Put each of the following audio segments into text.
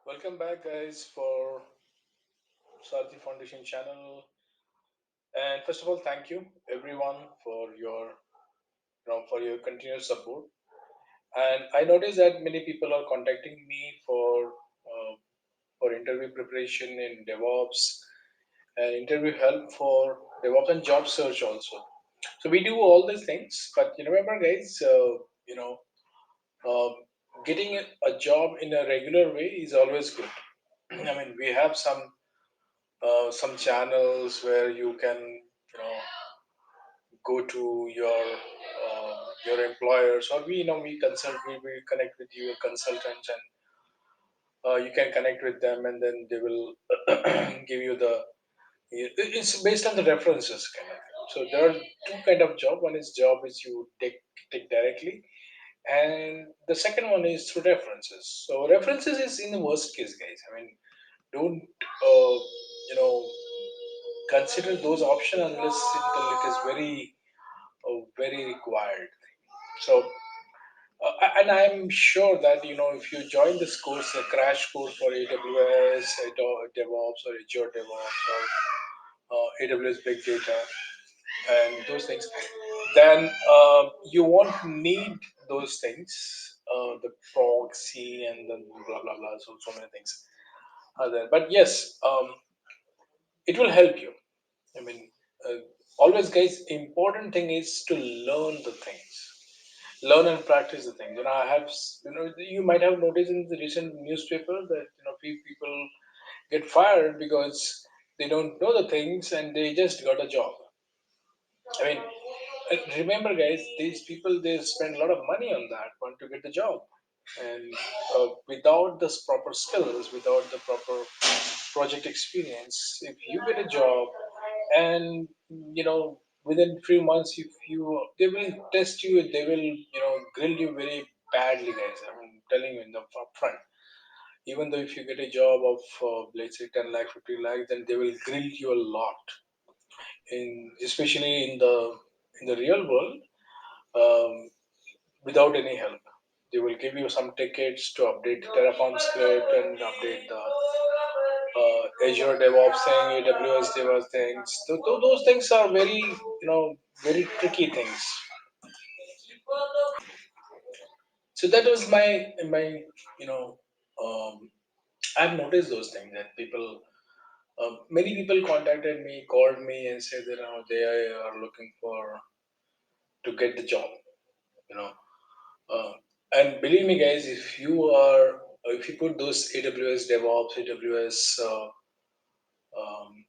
Welcome back, guys, for Sarthi Foundation channel. And first of all, thank you everyone for your continuous support. And I noticed that many people are contacting me for interview preparation in DevOps and interview help for DevOps and job search also. So we do all these things, but you remember, guys, uh, getting a job in a regular way is always good. I mean, we have some channels where you can go to your employers, or we connect with your consultants, and you can connect with them, and then they will give you it's based on the references kind of thing. So there are two kind of job. One is job which you take directly, and the second one is through references. So references is in the worst case, guys. I mean, don't you know consider those options unless until it is very required. So, and I'm sure that if you join this course, a crash course for AWS, DevOps, or Azure DevOps, or AWS Big Data, and those things, then you won't need those things, the proxy and the blah blah blah. So many things are there. But yes, it will help you. I mean, uh, always, guys, important thing is to learn the things, learn and practice the things. I have, you might have noticed in the recent newspaper that few people get fired because they don't know the things and they just got a job. I mean, remember, guys, these people they spend a lot of money on that one to get the job, and without this proper skills, without the proper project experience, if you get a job and within 3 months, if you they will test you, they will grill you very badly, guys. I'm telling you in the upfront. Even though if you get a job of let's say 10 lakh, 50 lakh, then they will grill you a lot, in especially in the real world, um, without any help. They will give you some tickets to update Terraform script and update the Azure DevOps thing, AWS DevOps things. Those things are very tricky things. So that was my you know um, I've noticed those things that many people contacted me, called me, and said that they are looking for to get the job. You know, uh, and believe me, guys, if you put those AWS DevOps, AWS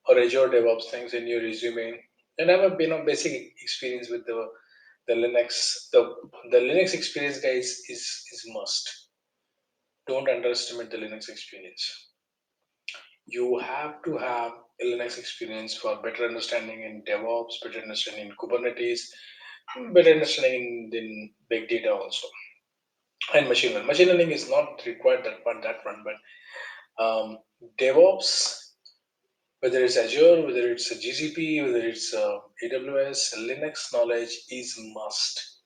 or Azure DevOps things in your resume, and have a basic experience with the Linux. The Linux experience, guys, is must. Don't underestimate the Linux experience. You have to have a Linux experience for better understanding in DevOps, better understanding in Kubernetes, better understanding in big data also, and machine learning. Machine learning is not required that one, but DevOps, whether it's Azure, whether it's a GCP, whether it's AWS, Linux knowledge is must.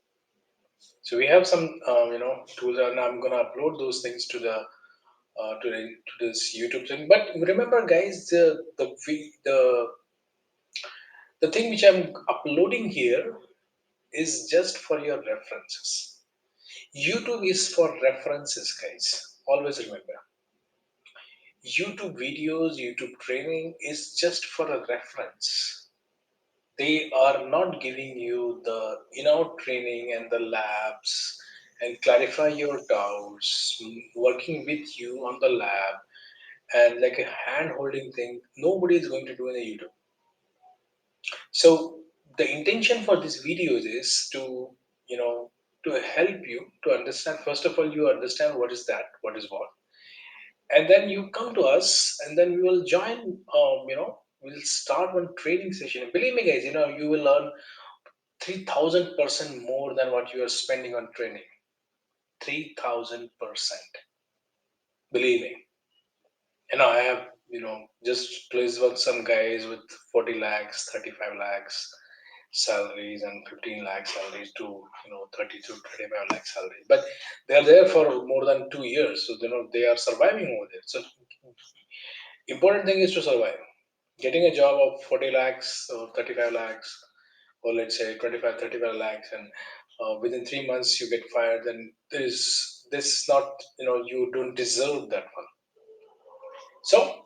So we have some tools, and I'm gonna upload those things to this YouTube thing. But remember, guys, the thing which I'm uploading here is just for your references. YouTube is for references, guys. Always remember. YouTube videos, YouTube training is just for a reference. They are not giving you the training and the labs and clarify your doubts, working with you on the lab, and like a hand holding thing. Nobody is going to do in the YouTube. So the intention for these videos is you know to help you to understand. First of all, you understand what is that, what is what, and then you come to us, and then we will join. We'll start one training session. Believe me, guys, you will learn 3,000% more than what you are spending on training. 3,000%. Believe me. I have just placed with some guys with 40 lakhs, 35 lakhs. salaries and 15 lakh salaries to 30 to 35 lakh salaries, but they are there for more than 2 years, so they are surviving over there. So important thing is to survive. Getting a job of 40 lakhs or 35 lakhs, or let's say 25 35 lakhs, and within 3 months you get fired, then this not, you don't deserve that one. So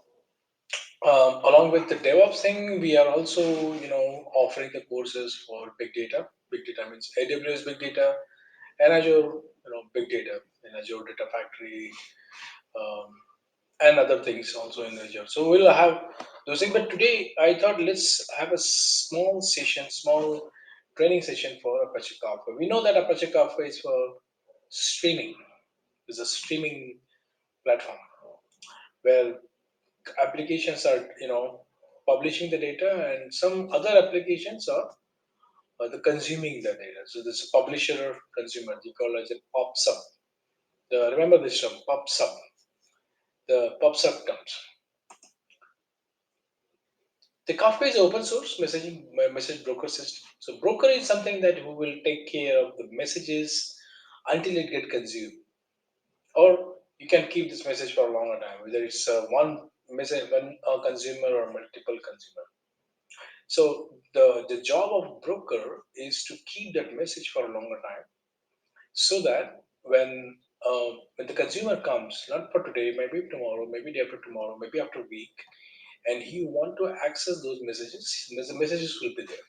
along with the DevOps thing, we are also offering the courses for big data. Big data means AWS big data and Azure, big data in Azure Data Factory, um, and other things also in Azure. So we'll have those things. But today I thought let's have a small session, small training session for Apache Kafka. We know that Apache Kafka is for streaming. It's a streaming platform where applications are publishing the data, and some other applications are the consuming the data. So this publisher consumer, we call it a pop sub. Remember this term, pop sub. The pop sub terms. The Kafka is open source message broker system. So broker is something that who will take care of the messages until it get consumed, or you can keep this message for a longer time, whether it's one message, one consumer or multiple consumer. So the job of broker is to keep that message for a longer time, so that when the consumer comes, not for today, maybe tomorrow, maybe day after tomorrow, maybe after a week, and he want to access those messages, the messages will be there.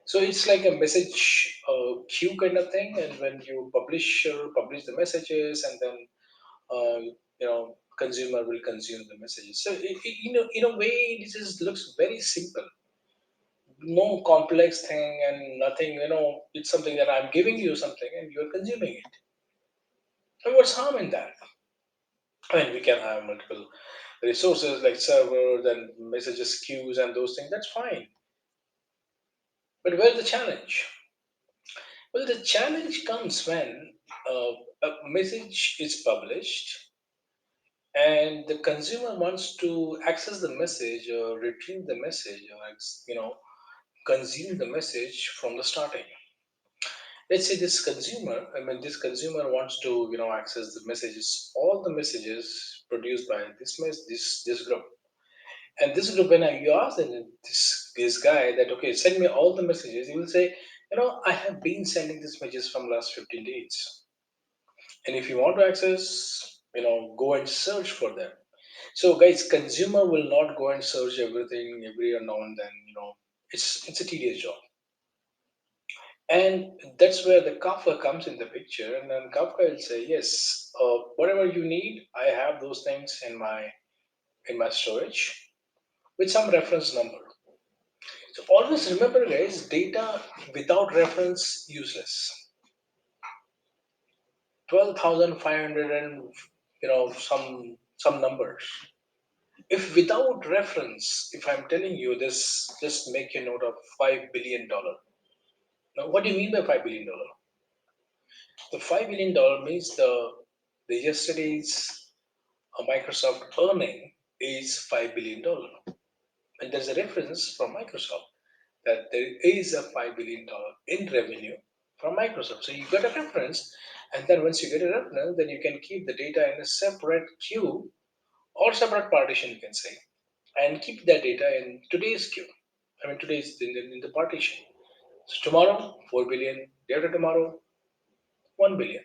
So it's like a message queue kind of thing, and when you publish the messages, and then consumer will consume the messages. So in a way, this is looks very simple, no complex thing and nothing. It's something that I'm giving you something and you're consuming it. And what's harm in that? I mean, we can have multiple resources like servers and messages queues and those things. That's fine. But where's the challenge? Well, the challenge comes when a message is published and the consumer wants to access the message or retrieve the message, or consume the message from the starting. Let's say this consumer wants to access the messages, all the messages produced by this group. And this group, when you ask this guy that, okay, send me all the messages, he will say, I have been sending these messages from last 15 days, and if you want to access, go and search for them. So guys, consumer will not go and search everything every now and then. It's a tedious job. And that's where the Kafka comes in the picture. And then Kafka will say, yes, whatever you need, I have those things in my storage with some reference number. So always remember, guys, data without reference useless. 12,500 and some numbers. If without reference, if I'm telling you this, just make a note of $5 billion. Now, what do you mean by $5 billion? The $5 billion means the yesterday's Microsoft earning is $5 billion, and there's a reference from Microsoft that there is a $5 billion in revenue from Microsoft. So you get a reference, and then once you get a reference, then you can keep the data in a separate queue or separate partition, you can say, and keep that data in today's queue. I mean, today's in the partition. So tomorrow, 4 billion. Day after tomorrow, 1 billion.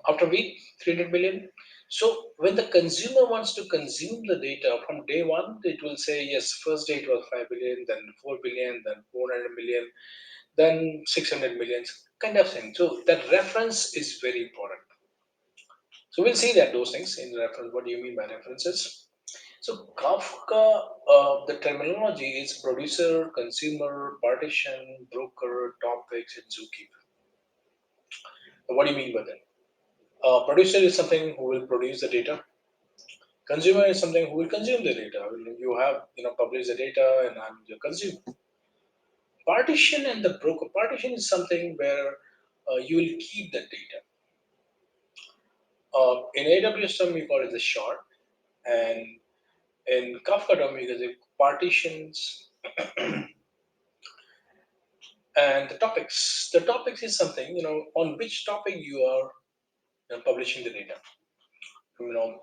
After a week, 300 billion. So when the consumer wants to consume the data from day one, it will say, yes, first day it was 5 billion, then 4 billion, then 400 million, then 600 millions, kind of thing. So that reference is very important. So we'll see that those things in reference. What do you mean by references? So Kafka, the terminology is producer, consumer, partition, broker, topics, and zookeeper. So what do you mean by that? Producer is something who will produce the data. Consumer is something who will consume the data. When you have publish the data, and I'm the consumer. Partition and the broker. Partition is something where you will keep the data. In AWS term, we call it the shard, and in Kafka term, we call it partitions And the topics is something, on which topic you are publishing the data. you know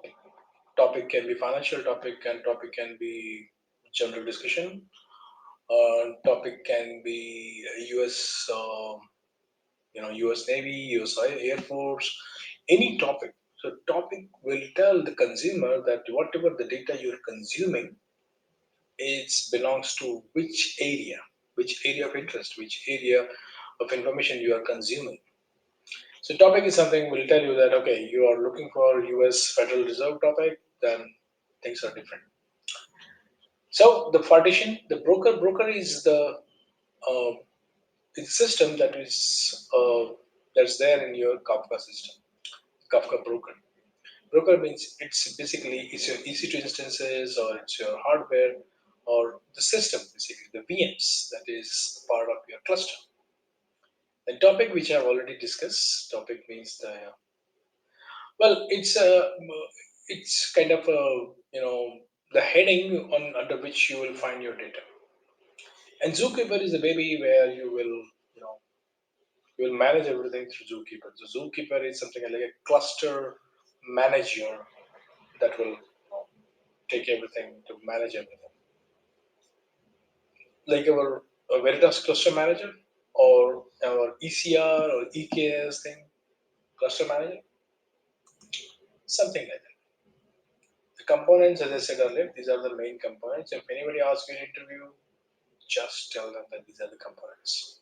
Topic can be financial topic, and topic can be general discussion. Topic can be US, US Navy, US Air Force, any topic. So topic will tell the consumer that whatever the data you're consuming, it belongs to which area of interest, which area of information you are consuming. So topic is something will tell you that okay, you are looking for US Federal Reserve topic, then things are different. So the partition, the broker is the uh, it's system that's there in your Kafka system. Kafka broker. Broker means it's your EC2 instances, or it's your hardware, or the system, basically the VMs that is part of your cluster. The topic which I've already discussed. Topic means well, it's kind of a the heading on under which you will find your data. And Zookeeper is the baby where you will manage everything through Zookeeper. So Zookeeper is something like a cluster manager that will take everything to manage everything, like our Veritas cluster manager, or our ECR or EKS thing, cluster manager, something like that. The components, as I said earlier, these are the main components. If anybody asks you in an interview, just tell them that these are the components.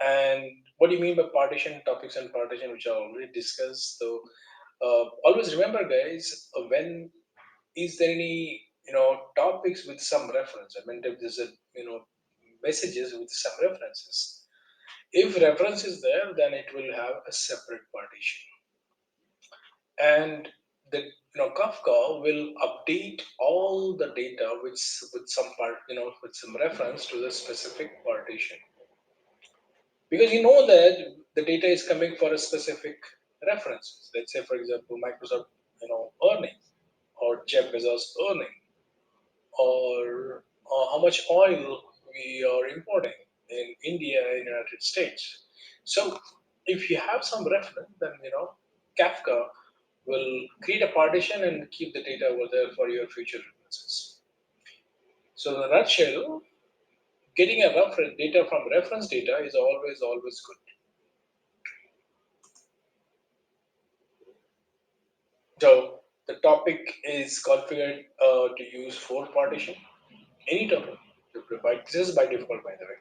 And what do you mean by partition, topics, and partition, which I already discussed? So always remember, guys, when is there any topics with some reference? I mean, if there's a messages with some references. If reference is there, then it will have a separate partition, and the Kafka will update all the data with some part with some reference to the specific partition, because you know that the data is coming for a specific reference. Let's say, for example, Microsoft earning, or Jeff Bezos earning, or how much oil we are importing in India and United States. So if you have some reference, then Kafka will create a partition and keep the data over there for your future references. So the nutshell, getting a reference data from reference data is always good. So the topic is configured to use four partition. Any topic to provide. This is by default, by the way.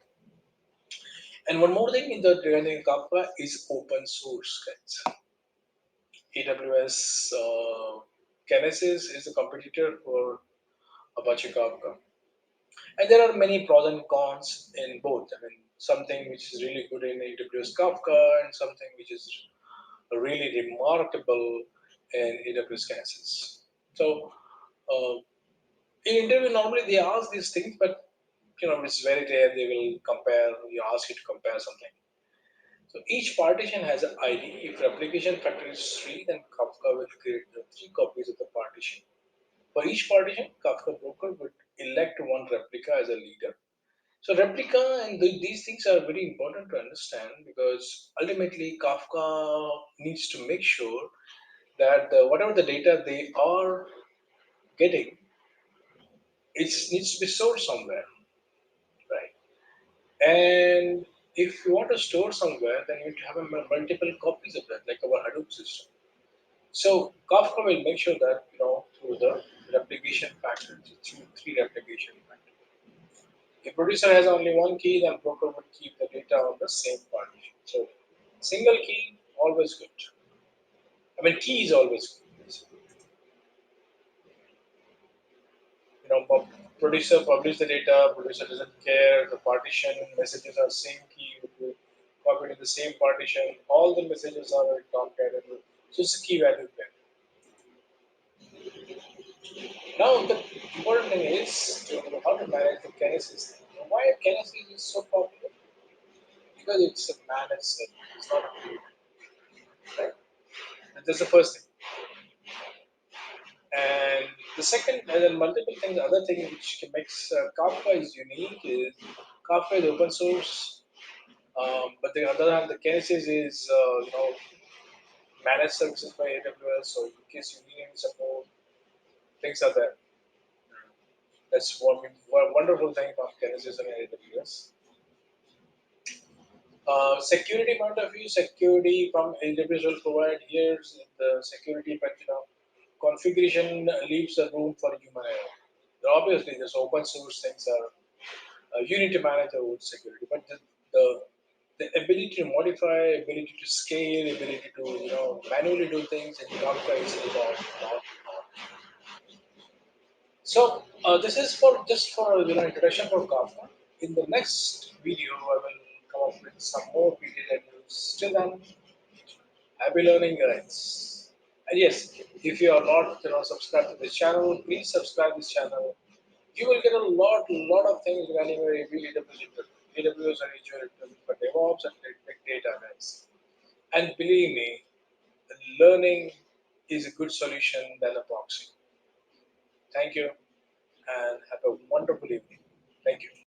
And one more thing in the regarding Kafka is open source, guys. AWS Kinesis is a competitor for Apache Kafka, and there are many pros and cons in both. I mean, something which is really good in AWS Kafka, and something which is really remarkable in AWS Kinesis. So, uh, in interview normally they ask these things, but it's very rare they will compare. You ask you to compare something. So each partition has an ID. If replication factor is 3, then Kafka will create the 3 copies of the partition. For each partition, Kafka broker would elect one replica as a leader. So replica and these things are very important to understand, because ultimately Kafka needs to make sure that whatever the data they are getting, it needs to be stored somewhere, right? And if you want to store somewhere, then you need to have multiple copies of that, like our Hadoop system. So Kafka will make sure that through the replication factor, through 3 replication factor. If producer has only one key, then broker would keep the data on the same partition. So single key always good. I mean, key is always good. Producer publish the data. Producer doesn't care. The partition messages are same key. Would be copied in the same partition. All the messages are at top category. So it's a key value there. Now, the important thing is how to manage the kinesis thing. Why kinesis is so popular? Because it's a managed service. It's not a created, right? And that's the first thing. And the second, and then multiple things, other thing which makes Kafka is unique is Kafka is open source, but the other hand, the Kinesis is managed services by AWS. So in case you need any support, things are there. That's one wonderful thing of Kinesis and AWS. Security point of view, security from AWS will provide here's the security, but configuration leaves a room for human error. Obviously, this open source things are you need to manage your own security, but the ability to modify, ability to scale, ability to manually do things in Kafka is not. So this is for just for introduction for Kafka. In the next video, I will come up with some more detailed news. Till then, happy learning, guys. And yes, if you are not subscribed to this channel, please subscribe this channel. You will get a lot of things regarding your AWS and Azure for DevOps and big data, guys. And believe me, learning is a good solution than a proxy. Thank you and have a wonderful evening. Thank you.